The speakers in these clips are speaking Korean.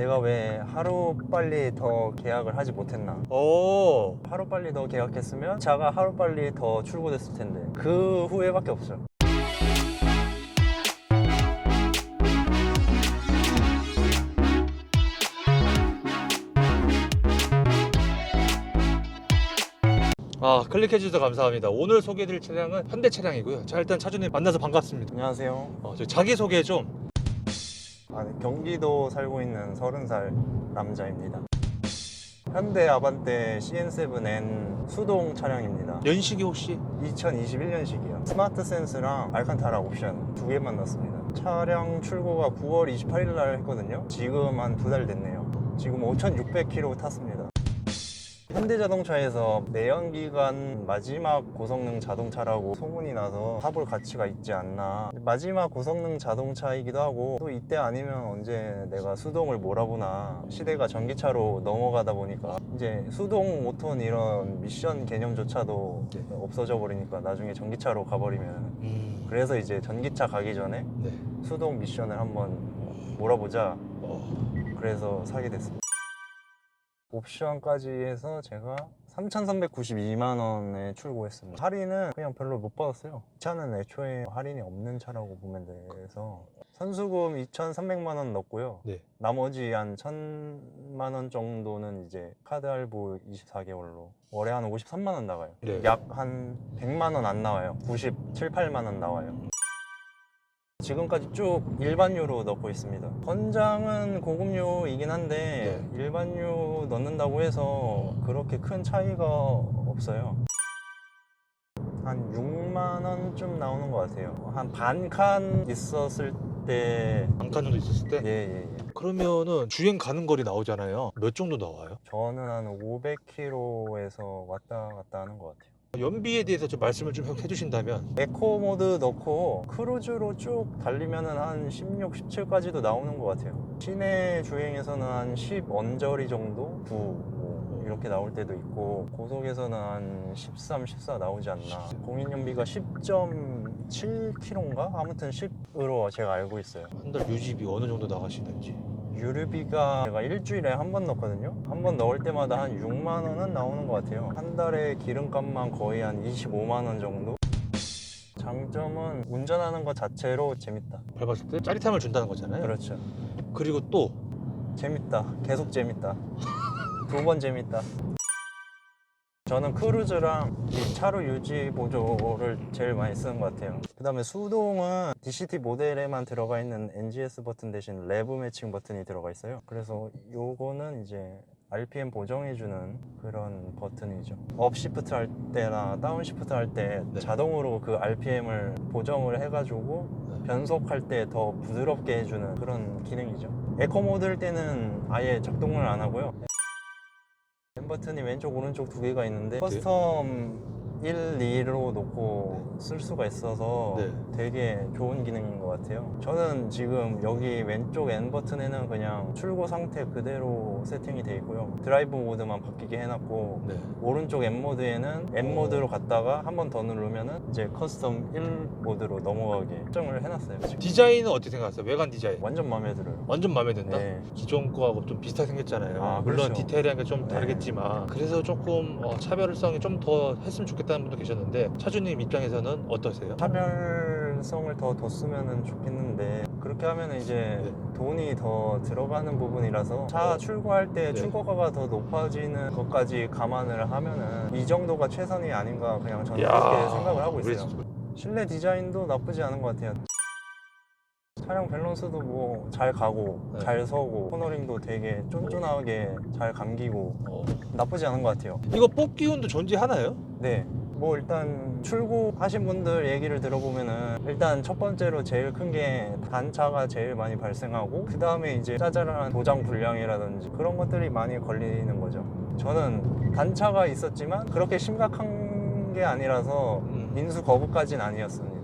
내가 왜 하루빨리 더 계약을 하지 못했나. 오. 하루빨리 더 계약했으면 차가 하루빨리 더 출고됐을 텐데 그 후회밖에 없죠. 클릭해 주셔서 감사합니다. 오늘 소개해드릴 차량은 현대 차량이고요. 자, 일단 차주님 만나서 반갑습니다. 안녕하세요. 저 자기소개 좀. 네, 경기도 살고 있는 30살 남자입니다. 현대 아반떼 CN7N 수동 차량입니다. 연식이 혹시? 2021년식이요. 스마트 센스랑 알칸타라 옵션 두 개만 넣었습니다. 차량 출고가 9월 28일 날 했거든요. 지금 한 2달 됐네요. 지금 5,600km 탔습니다. 현대자동차에서 내연기관 마지막 고성능 자동차라고 소문이 나서 타볼 가치가 있지 않나. 마지막 고성능 자동차이기도 하고 또 이때 아니면 언제 내가 수동을 몰아보나. 시대가 전기차로 넘어가다 보니까 이제 수동 5톤 이런 미션 개념조차도 없어져 버리니까 나중에 전기차로 가버리면 그래서 이제 전기차 가기 전에 수동 미션을 한번 몰아보자. 그래서 사게 됐습니다. 옵션까지 해서 제가 3,392만 원에 출고했습니다. 할인은 그냥 별로 못 받았어요. 차는 애초에 할인이 없는 차라고 보면 돼서 선수금 2,300만 원 넣었고요. 나머지 한 1,000만 원 정도는 이제 카드 할부 24개월로 월에 한 53만 원 나가요. 약 한 100만 원 안 나와요. 97, 8만 원 나와요. 지금까지 쭉 일반유로 넣고 있습니다. 권장은 고급유이긴 한데 일반유 넣는다고 해서 그렇게 큰 차이가 없어요. 한 6만 원쯤 나오는 것 같아요. 한 반 칸 있었을 때. 반칸 정도 있었을 때? 예. 그러면은 주행 가는 거리 나오잖아요. 몇 정도 나와요? 저는 한 500km에서 왔다 갔다 하는 것 같아요. 연비에 대해서 좀 말씀을 좀 해주신다면. 에코 모드 넣고 크루즈로 쭉 달리면은 한 16, 17까지도 나오는 것 같아요. 시내 주행에서는 한 10 언저리 정도? 9 이렇게 나올 때도 있고 고속에서는 한 13, 14 나오지 않나. 공인연비가 10.7km인가? 아무튼 10으로 제가 알고 있어요. 한 달 유지비 어느 정도 나가시는지. 유류비가 제가 일주일에 한 번 넣거든요. 한 번 넣을 때마다 한 6만 원은 나오는 것 같아요. 한 달에 기름값만 거의 한 25만 원 정도? 장점은 운전하는 것 자체로 재밌다. 밟았을 때 짜릿함을 준다는 거잖아요. 그렇죠. 그리고 또 재밌다. 계속 재밌다. 2번 재밌다. 저는 크루즈랑 이 차로 유지 보조를 제일 많이 쓰는 것 같아요. 그 다음에 수동은 DCT 모델에만 들어가 있는 NGS 버튼 대신 레브 매칭 버튼이 들어가 있어요. 그래서 요거는 이제 RPM 보정해주는 그런 버튼이죠. 업 시프트 할 때나 다운 시프트 할 때 자동으로 그 RPM을 보정을 해가지고 변속할 때 더 부드럽게 해주는 그런 기능이죠. 에코 모드일 때는 아예 작동을 안 하고요. M 버튼이 왼쪽 오른쪽 두 개가 있는데 커스텀 1, 2로 놓고 쓸 수가 있어서 되게 좋은 기능인 것 같아요. 저는 지금 여기 왼쪽 N 버튼에는 그냥 출고 상태 그대로 세팅이 돼 있고요. 드라이브 모드만 바뀌게 해놨고 오른쪽 M 모드에는 N 모드로 갔다가 한 번 더 누르면은 이제 커스텀 1 모드로 넘어가게 설정을 해놨어요. 지금. 디자인은 어떻게 생각하세요? 외관 디자인 완전 마음에 들어요. 완전 마음에 든다? 네. 기존 거하고 좀 비슷하게 생겼잖아요. 물론 그렇죠. 디테일한 게 좀 다르겠지만 그래서 조금 차별성이 좀 더 했으면 좋겠다는 분도 계셨는데 차주님 입장에서는 어떠세요? 차별성을 더 뒀으면 좋겠는데 그렇게 하면 이제 돈이 더 들어가는 부분이라서 차 출고할 때 출고가가 더 높아지는 것까지 감안을 하면은 이 정도가 최선이 아닌가 그냥 저는 그렇게 생각을 하고 있어요. 실내 디자인도 나쁘지 않은 것 같아요. 차량 밸런스도 뭐 잘 가고 잘 서고 코너링도 되게 쫀쫀하게 잘 감기고 나쁘지 않은 것 같아요. 이거 뽑기운도 존재하나요? 네. 뭐 일단 출고하신 분들 얘기를 들어보면은 일단 첫 번째로 제일 큰 게 단차가 제일 많이 발생하고 그 다음에 이제 짜잘한 도장 불량이라든지 그런 것들이 많이 걸리는 거죠. 저는 단차가 있었지만 그렇게 심각한 게 아니라서 인수 거부까지는 아니었습니다.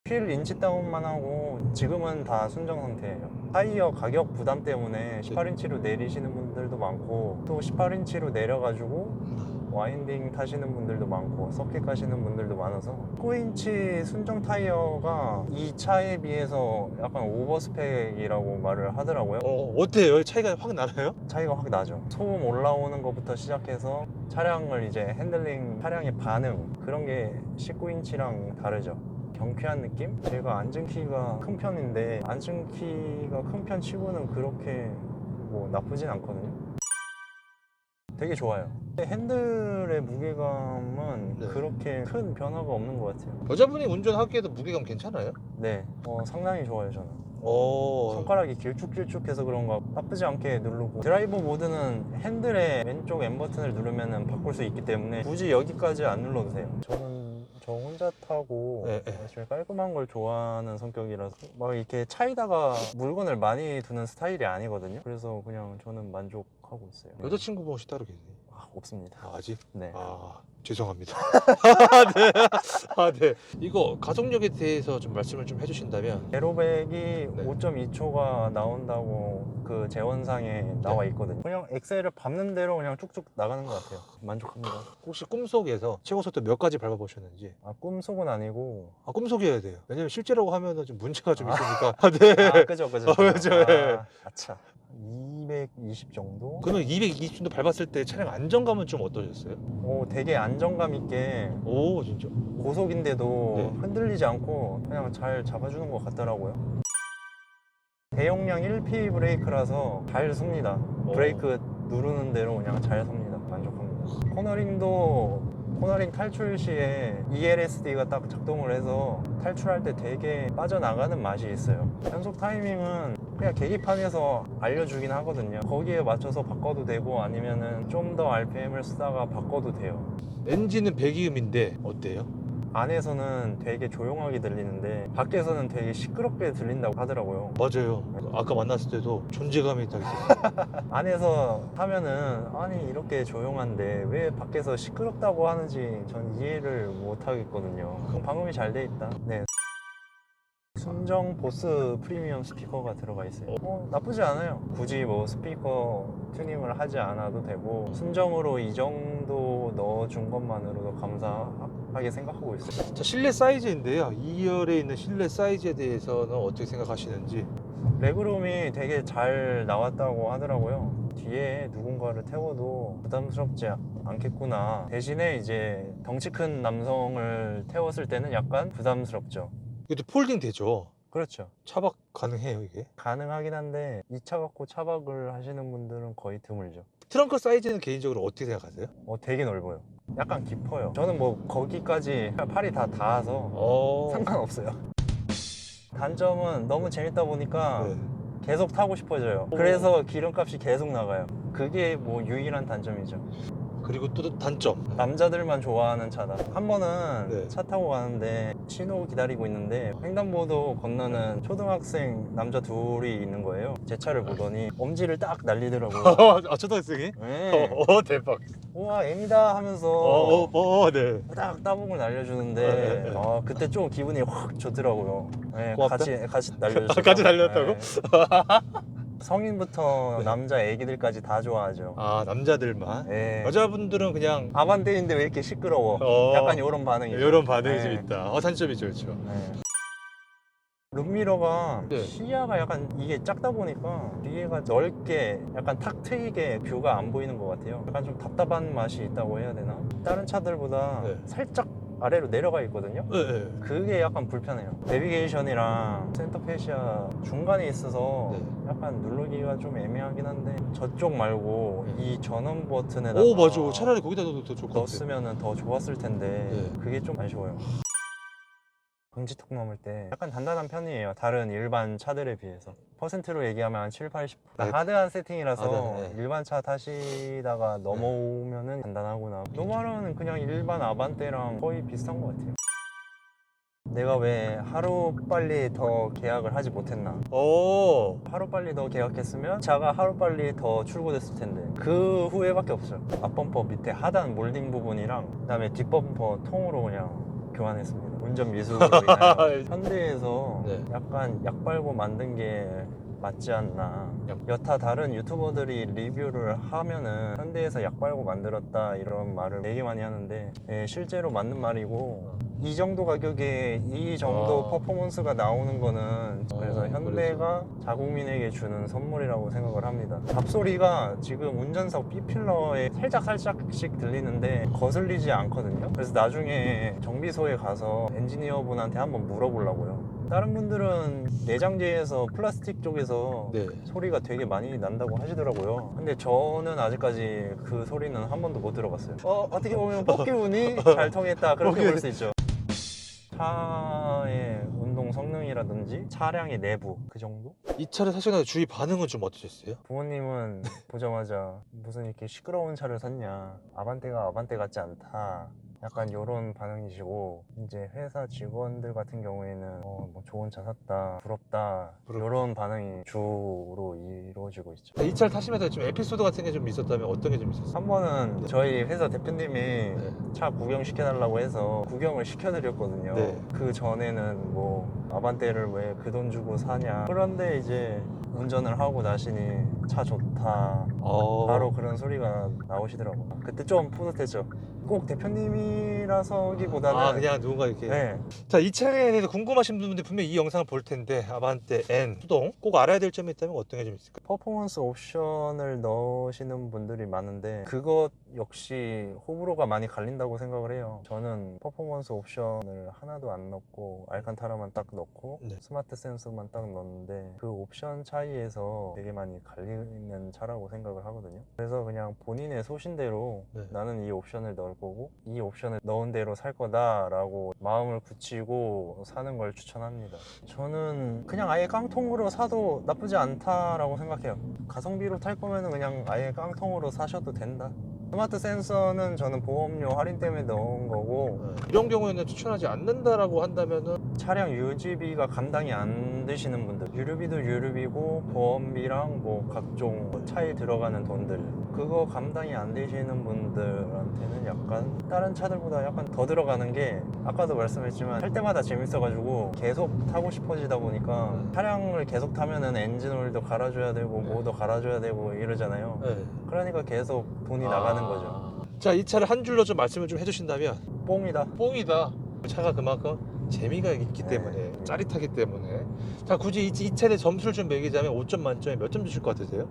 휠 인치 다운만 하고 지금은 다 순정 상태예요. 타이어 가격 부담 때문에 18인치로 내리시는 분들도 많고 또 18인치로 내려가지고 와인딩 타시는 분들도 많고 서킷 가시는 분들도 많아서 9인치 순정 타이어가 이 차에 비해서 약간 오버스펙이라고 말을 하더라고요. 어때요? 차이가 확 나나요? 차이가 확 나죠. 소음 올라오는 것부터 시작해서 차량을 이제 핸들링, 차량의 반응 그런 게 19인치랑 다르죠. 경쾌한 느낌? 제가 앉은 키가 큰 편인데 앉은 키가 큰 편 치고는 그렇게 뭐 나쁘진 않거든요. 되게 좋아요. 핸들의 무게감은 네. 그렇게 큰 변화가 없는 것 같아요. 여자분이 운전하기에도 무게감 괜찮아요? 네, 상당히 좋아요 저는. 오. 손가락이 길쭉길쭉해서 그런가 나쁘지 않게 누르고, 드라이버 모드는 핸들의 왼쪽 M 버튼을 누르면 바꿀 수 있기 때문에 굳이 여기까지 안 눌러도 돼요. 저는 저 혼자 타고 네. 좀 깔끔한 걸 좋아하는 성격이라서 막 이렇게 차에다가 물건을 많이 두는 스타일이 아니거든요. 그래서 그냥 저는 만족하고 있어요. 여자친구분 혹시 따로 계세요? 없습니다. 아직? 네. 죄송합니다. 네. 이거 가속력에 대해서 좀 말씀을 좀 해주신다면. 에로백이 5.2초가 나온다고 그 재원상에 나와 있거든요. 그냥 엑셀을 밟는 대로 그냥 쭉쭉 나가는 것 같아요. 만족합니다. 혹시 꿈속에서 최고 속도 몇 가지 밟아보셨는지? 꿈속은 아니고. 꿈속이어야 돼요. 왜냐면 실제라고 하면은 좀 문제가 좀 있으니까. 네. 그죠. 그죠. 네. 아차. 220 정도? 그러면 220 정도 밟았을 때 차량 안정감은 좀 어떠셨어요? 되게 안정감 있게 오, 진짜? 고속인데도 네. 흔들리지 않고 그냥 잘 잡아주는 것 같더라고요. 대용량 1P 브레이크라서 잘 섭니다. 브레이크 누르는 대로 그냥 잘 섭니다. 만족합니다. 코너링 탈출 시에 ELSD가 딱 작동을 해서 탈출할 때 되게 빠져나가는 맛이 있어요. 변속 타이밍은 그냥 계기판에서 알려주긴 하거든요. 거기에 맞춰서 바꿔도 되고 아니면은 좀 더 RPM을 쓰다가 바꿔도 돼요. 엔진은 배기음인데 어때요? 안에서는 되게 조용하게 들리는데 밖에서는 되게 시끄럽게 들린다고 하더라고요. 맞아요. 아까 만났을 때도 존재감이 딱 있었어요. 안에서 하면은 아니 이렇게 조용한데 왜 밖에서 시끄럽다고 하는지 전 이해를 못 하겠거든요. 방음이 잘 돼 있다. 네. 순정 보스 프리미엄 스피커가 들어가 있어요. 나쁘지 않아요. 굳이 뭐 스피커 튜닝을 하지 않아도 되고 순정으로 이 정도 넣어준 것만으로도 감사하게 생각하고 있어요. 자, 실내 사이즈인데요. 2열에 있는 실내 사이즈에 대해서는 어떻게 생각하시는지? 레그룸이 되게 잘 나왔다고 하더라고요. 뒤에 누군가를 태워도 부담스럽지 않겠구나. 대신에 이제 덩치 큰 남성을 태웠을 때는 약간 부담스럽죠. 이것도 폴딩 되죠? 그렇죠. 차박 가능해요, 이게? 가능하긴 한데 이 차 갖고 차박을 하시는 분들은 거의 드물죠. 트렁크 사이즈는 개인적으로 어떻게 생각하세요? 되게 넓어요. 약간 깊어요. 저는 뭐 거기까지 팔이 다 닿아서 상관없어요. 단점은 너무 재밌다 보니까 네. 계속 타고 싶어져요. 그래서 기름값이 계속 나가요. 그게 뭐 유일한 단점이죠. 그리고 또 단점. 남자들만 좋아하는 차다. 한 번은 네. 차 타고 가는데 신호 기다리고 있는데 횡단보도 건너는 초등학생 남자 둘이 있는 거예요. 제 차를 보더니 엄지를 딱 날리더라고요. 초등학생이? 네. 대박. 우와 M이다 하면서 네. 딱 따봉을 날려주는데 네. 그때 좀 기분이 확 좋더라고요. 네, 고맙다? 같이 날려주고 같이 날렸다고? 성인부터 네. 남자 애기들까지 다 좋아하죠. 남자들만? 네. 여자분들은 그냥 아반떼인데 왜 이렇게 시끄러워? 약간 이런 반응이죠. 이런 반응이 좀 네. 있다. 단점이죠, 그렇죠. 네. 룸미러가 네. 시야가 약간 이게 작다 보니까 뒤에가 넓게 약간 탁 트이게 뷰가 안 보이는 것 같아요. 약간 좀 답답한 맛이 있다고 해야 되나? 다른 차들보다 네. 살짝 아래로 내려가 있거든요. 네. 그게 약간 불편해요. 내비게이션이랑 센터 페시아 중간에 있어서 네. 약간 누르기가 좀 애매하긴 한데 저쪽 말고 이 전원 버튼에다가 맞아. 차라리 거기다 넣어도 더 좋을 것 같아. 넣었으면 더 좋았을 텐데 네. 그게 좀 아쉬워요. 방지턱 넘을 때 약간 단단한 편이에요. 다른 일반 차들에 비해서. 퍼센트로 얘기하면 한 7, 80. 네. 하드한 세팅이라서 네. 일반 차 타시다가 넘어오면은 단단하구나. 노멀은 그냥 일반 아반떼랑 거의 비슷한 것 같아요. 내가 왜 하루빨리 더 계약을 하지 못했나? 하루빨리 더 계약했으면 차가 하루빨리 더 출고됐을 텐데 그 후회밖에 없어요. 앞범퍼 밑에 하단 몰딩 부분이랑 그다음에 뒷범퍼 통으로 그냥 교환했습니다. 운전 미숙으로 인하여 현대에서 네. 약간 약 빨고 만든 게 맞지 않나. 여타 다른 유튜버들이 리뷰를 하면은 현대에서 약 빨고 만들었다 이런 말을 되게 많이 하는데 예, 실제로 맞는 말이고 이 정도 가격에 이 정도 퍼포먼스가 나오는 거는 그래서 현대가 자국민에게 주는 선물이라고 생각을 합니다. 잡소리가 지금 운전석 B필러에 살짝씩 들리는데 거슬리지 않거든요. 그래서 나중에 정비소에 가서 엔지니어분한테 한번 물어보려고요. 다른 분들은 내장재에서 플라스틱 쪽에서 네. 소리가 되게 많이 난다고 하시더라고요. 근데 저는 아직까지 그 소리는 한 번도 못 들어봤어요. 어떻게 보면 뽑기 운이 잘 통했다 그렇게 볼 수 있죠. 차의 운동 성능이라든지 차량의 내부 그 정도? 이 차를 사시고 나서 주위 반응은 좀 어떠셨어요? 부모님은 보자마자 무슨 이렇게 시끄러운 차를 샀냐, 아반떼가 아반떼 같지 않다, 약간 이런 반응이시고, 이제 회사 직원들 같은 경우에는 뭐 좋은 차 샀다, 부럽다, 이런 반응이 주로 이루어지고 있죠. 이 차를 타시면서 좀 에피소드 같은 게 좀 있었다면 어떤 게 좀 있었어요? 한 번은 저희 회사 대표님이 네. 차 구경 시켜달라고 해서 구경을 시켜드렸거든요. 네. 그 전에는 뭐 아반떼를 왜 그 돈 주고 사냐. 그런데 이제 운전을 하고 나시니 차 좋다. 바로 그런 소리가 나오시더라고요. 그때 좀 뿌듯했죠. 꼭 대표님이라서기보다는 그냥 누군가 이렇게. 네. 자, 이 차에 대해서 궁금하신 분들 분명히 이 영상을 볼 텐데 아반떼 N 수동 꼭 알아야 될 점이 있다면 어떤 게 좀 있을까요? 퍼포먼스 옵션을 넣으시는 분들이 많은데 그것 역시 호불호가 많이 갈린다고 생각을 해요. 저는 퍼포먼스 옵션을 하나도 안 넣고 알칸타라만 딱 넣고 네. 스마트 센서만 딱 넣는데 그 옵션 차이에서 되게 많이 갈리는 차라고 생각을 하거든요. 그래서 그냥 본인의 소신대로 네. 나는 이 옵션을 넣을 거고 이 옵션을 넣은 대로 살 거다라고 마음을 굳히고 사는 걸 추천합니다. 저는 그냥 아예 깡통으로 사도 나쁘지 않다라고 생각해요. 가성비로 탈 거면은 그냥 아예 깡통으로 사셔도 된다. 스마트 센서는 저는 보험료 할인 때문에 넣은 거고 이런 경우에는 추천하지 않는다라고 한다면은 차량 유지비가 감당이 안 되시는 분들, 유류비도 유류비고 보험비랑 뭐 각종 차에 들어가는 돈들 그거 감당이 안 되시는 분들한테는 약간 다른 차들보다 약간 더 들어가는 게 아까도 말씀했지만 할 때마다 재밌어가지고 계속 타고 싶어지다 보니까 차량을 계속 타면은 엔진오일도 갈아줘야 되고 뭐도 갈아줘야 되고 이러잖아요. 네. 그러니까 계속 돈이 나가는 거죠. 자, 이 차를 한 줄로 좀 말씀을 좀 해주신다면 뽕이다. 뽕이다. 차가 그만큼 재미가 있기 때문에 짜릿하기 때문에. 자, 굳이 이 차에 대해 점수를 좀 매기자면 5점 만점에 몇 점 주실 것 같으세요?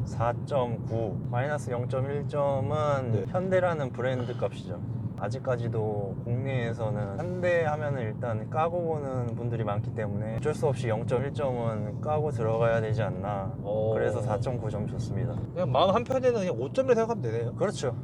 4.9 마이너스 0.1점은 네. 현대라는 브랜드 값이죠. 아직까지도 국내에서는 현대 하면은 일단 까고 보는 분들이 많기 때문에 어쩔 수 없이 0.1점은 까고 들어가야 되지 않나. 그래서 4.9점 줬습니다. 그냥 마음 한편에는 그냥 5점이라 생각하면 되네요. 그렇죠.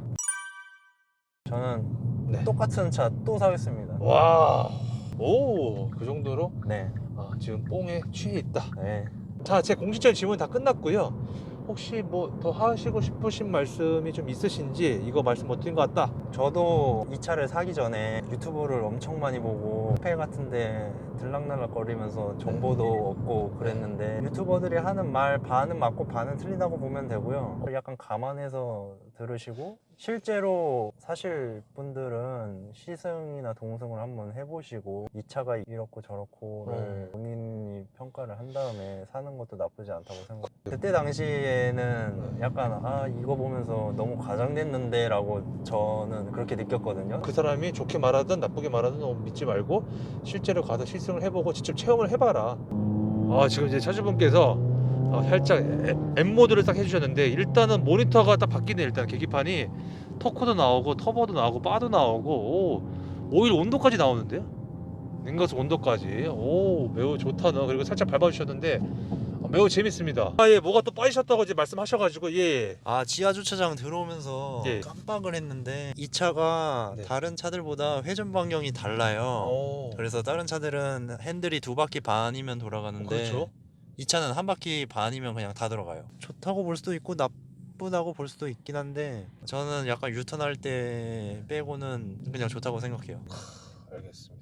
저는 네. 똑같은 차 또 사겠습니다. 와, 오, 그 정도로 네. 지금 뽕에 취해 있다. 네. 자, 제 공식적인 질문 다 끝났고요. 혹시 뭐 더 하시고 싶으신 말씀이 좀 있으신지 이거 말씀 못 드린 것 같다. 저도 이 차를 사기 전에 유튜브를 엄청 많이 보고 카페 같은데 들락날락거리면서 정보도 얻고 그랬는데 유튜버들이 하는 말 반은 맞고 반은 틀리다고 보면 되고요. 약간 감안해서 들으시고 실제로 사실 분들은 시승이나 동승을 한번 해보시고 이 차가 이렇고 저렇고를 본인이 평가를 한 다음에 사는 것도 나쁘지 않다고 생각해요. 그때 당시에는 약간 이거 보면서 너무 과장됐는데 라고 저는 그렇게 느꼈거든요. 그 사람이 좋게 말하든 나쁘게 말하든 너무 믿지 말고 실제로 가서 시승을 해보고 직접 체험을 해봐라. 지금 이제 차주분께서 살짝 M 모드를 딱 해주셨는데 일단은 모니터가 딱 바뀌네. 일단 계기판이 터코도 나오고 터보도 나오고 바도 나오고 오일 온도까지 나오는데요. 냉각수 온도까지. 매우 좋다. 그리고 살짝 밟아주셨는데 매우 재밌습니다. 뭐가 또 빠지셨다고 이제 말씀하셔가지고 지하 주차장 들어오면서 예. 깜빡을 했는데 이 차가 네. 다른 차들보다 회전 반경이 달라요. 그래서 다른 차들은 핸들이 2바퀴 반이면 돌아가는데 그렇죠. 이 차는 1바퀴 반이면 그냥 다 들어가요. 좋다고 볼 수도 있고 나쁘다고 볼 수도 있긴 한데 저는 약간 유턴할 때 빼고는 그냥 좋다고 생각해요. 알겠습니다.